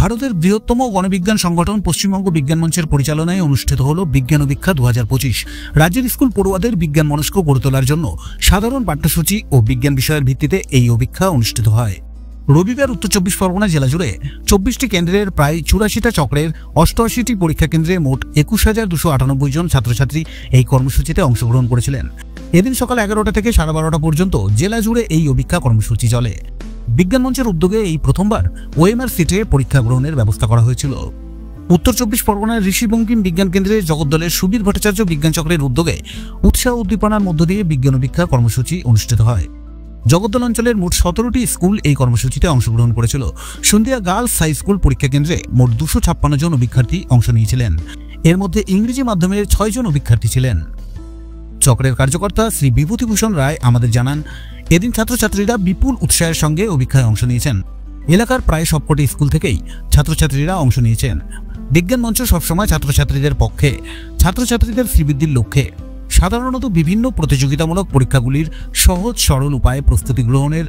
ভারতের বৃহত্তম গণবিজ্ঞান সংগঠন পশ্চিমবঙ্গ বিজ্ঞান মঞ্চের পরিচালনায় অনুষ্ঠিত হল বিজ্ঞান অভিক্ষা 2025। রাজ্যের স্কুল পড়ুয়াদের বিজ্ঞান মনস্ক গড়ে তোলার জন্য সাধারণ পাঠ্যসূচি ও বিজ্ঞান বিষয়ের ভিত্তিতে এই অভিক্ষা অনুষ্ঠিত হয়। রবিবার উত্তর 24 পরগনা জেলা জুড়ে 24টি কেন্দ্রের প্রায় 84টা চক্রের 88টি পরীক্ষা কেন্দ্রে মোট 21,298 জন ছাত্রছাত্রী এই কর্মসূচিতে অংশগ্রহণ করেছিলেন। এদিন সকাল 11টা থেকে 12:30 পর্যন্ত জেলা জুড়ে এই অভিক্ষা কর্মসূচি চলে। বিজ্ঞান মঞ্চের উদ্যোগে এই প্রথমবার ওএমআর সিটে পরীক্ষা গ্রহণের ব্যবস্থা করা হয়েছিল। উত্তর 24 পরগনার ঋষি বঙ্কিম বিজ্ঞান কেন্দ্রে জগদ্দলের সুবীর ভট্টাচার্য বিজ্ঞান চক্রের উদ্যোগে উৎসাহ উদ্দীপনার মধ্য দিয়ে বিজ্ঞান অভিক্ষা কর্মসূচি অনুষ্ঠিত হয়। জগদ্দল অঞ্চলের মোট 17টি স্কুল এই কর্মসূচিতে অংশগ্রহণ করেছিল। সন্ধিয়া গার্লস হাই স্কুল পরীক্ষা কেন্দ্রে মোট 256 জন অভিক্ষার্থী অংশ নিয়েছিলেন। এর মধ্যে ইংরেজি মাধ্যমের 6 জন অভিক্ষার্থী ছিলেন। চক্রের কার্যকর্তা শ্রী বিভূতিভূষণ রায় আমাদের জানান, এদিন ছাত্রছাত্রীরা বিপুল উৎসাহের সঙ্গে অভিক্ষায় অংশ নিয়েছেন। এলাকার প্রায় সবকটি স্কুল থেকেই ছাত্রছাত্রীরা অংশ নিয়েছেন। বিজ্ঞান মঞ্চ সবসময় ছাত্রছাত্রীদের পক্ষে, ছাত্রছাত্রীদের শ্রীবৃদ্ধির লক্ষ্যে সাধারণত বিভিন্ন প্রতিযোগিতামূলক পরীক্ষাগুলির সহজ সরল উপায়ে প্রস্তুতি গ্রহণের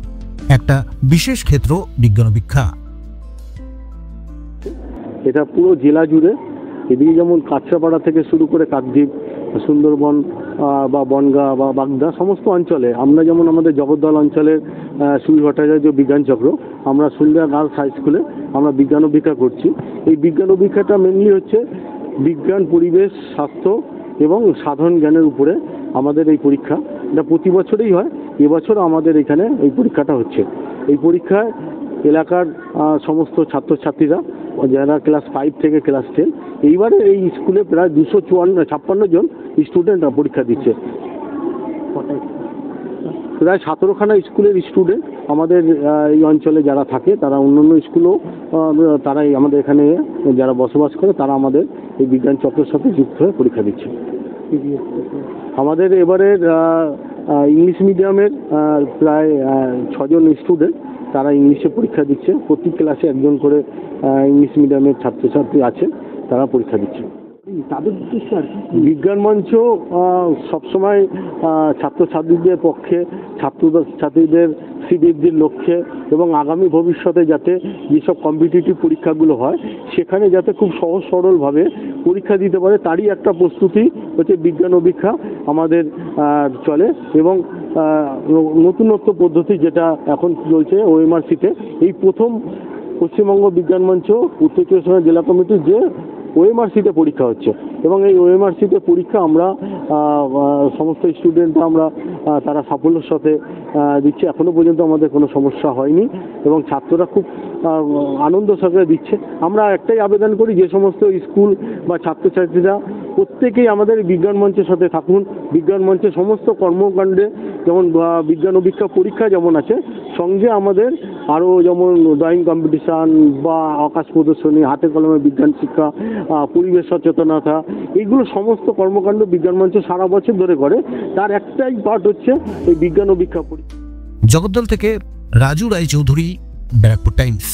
একটা বিশেষ ক্ষেত্র বিজ্ঞান অভিক্ষা। এটা পুরো জেলা জুড়ে, এদিকে যেমন কাঁচরাপাড়া থেকে শুরু করে কাকদ্বীপ, সুন্দরবন বা বনগাঁ বা বাগদা সমস্ত অঞ্চলে, আমরা যেমন আমাদের জগদ্দল অঞ্চলের সুবীর ভট্টাচার্য বিজ্ঞান চক্র, আমরা সন্ধ্যা গার্লস হাই স্কুলে আমরা বিজ্ঞান অভিক্ষা করছি। এই বিজ্ঞান অভিক্ষাটা মেনলি হচ্ছে বিজ্ঞান, পরিবেশ, স্বাস্থ্য এবং সাধারণ জ্ঞানের উপরে আমাদের এই পরীক্ষা। এটা প্রতি বছরেই হয়, এবছর আমাদের এখানে এই পরীক্ষাটা হচ্ছে। এই পরীক্ষায় এলাকার সমস্ত ছাত্রছাত্রীরা যারা ক্লাস 5 থেকে ক্লাস 10, এইবারে এই স্কুলে প্রায় 256 জন স্টুডেন্টরা পরীক্ষা দিচ্ছে। প্রায় 17খানা স্কুলের স্টুডেন্ট আমাদের এই অঞ্চলে যারা থাকে, তারা অন্যান্য স্কুলেও তারাই আমাদের এখানে যারা বসবাস করে, তারা আমাদের এই বিজ্ঞান চক্রের সাথে যুক্ত হয়ে পরীক্ষা দিচ্ছে। আমাদের এবারের ইংলিশ মিডিয়ামের প্রায় 6 জন স্টুডেন্ট, তারা ইংলিশে পরীক্ষা দিচ্ছে। প্রতি ক্লাসে একজন করে ইংলিশ মিডিয়ামের ছাত্রছাত্রী আছে, তারা পরীক্ষা দিচ্ছে। তাদের উদ্দেশ্য আর কি, বিজ্ঞান মঞ্চ সবসময় ছাত্রছাত্রীদের পক্ষে, ছাত্রছাত্রীদের শ্রীবৃদ্ধির লক্ষ্যে এবং আগামী ভবিষ্যতে যাতে যেসব কম্পিটিটিভ পরীক্ষাগুলো হয় সেখানে যাতে খুব সহজ সরলভাবে পরীক্ষা দিতে পারে, তারই একটা প্রস্তুতি হচ্ছে বিজ্ঞান অভিক্ষা আমাদের চলে। এবং নতুনত্ব পদ্ধতি যেটা এখন চলছে ওএমআর সিটে, এই প্রথম পশ্চিমবঙ্গ বিজ্ঞান মঞ্চ উত্তর 24 পরগনা জেলা কমিটির যে ওএমআর সিটে পরীক্ষা হচ্ছে, এবং এই ওএমআর সিটে পরীক্ষা আমরা সমস্ত স্টুডেন্টরা আমরা তারা সাফল্যের সাথে দিচ্ছে। এখনো পর্যন্ত আমাদের কোনো সমস্যা হয়নি এবং ছাত্ররা খুব আনন্দ সহকারে দিচ্ছে। আমরা একটাই আবেদন করি, যে সমস্ত স্কুল বা ছাত্রছাত্রীরা প্রত্যেকেই আমাদের বিজ্ঞান মঞ্চের সাথে থাকুন। বিজ্ঞান মঞ্চের সমস্ত কর্মকাণ্ডে যেমন বিজ্ঞান অভিক্ষা পরীক্ষা যেমন আছে, সঙ্গে আমাদের আরও যেমন ড্রয়িং কম্পিটিশান বা আকাশ প্রদর্শনী, হাতে কলমে বিজ্ঞান শিক্ষা, পরিবেশ সচেতনতা, এইগুলো সমস্ত কর্মকাণ্ড বিজ্ঞান মঞ্চ সারা বছর ধরে করে। তার একটাই পার্ট হচ্ছে এই বিজ্ঞান অভিক্ষা পরীক্ষা। জগদ্দল থেকে রাজু রায়চৌধুরী, ব্যারাকপুর টাইমস।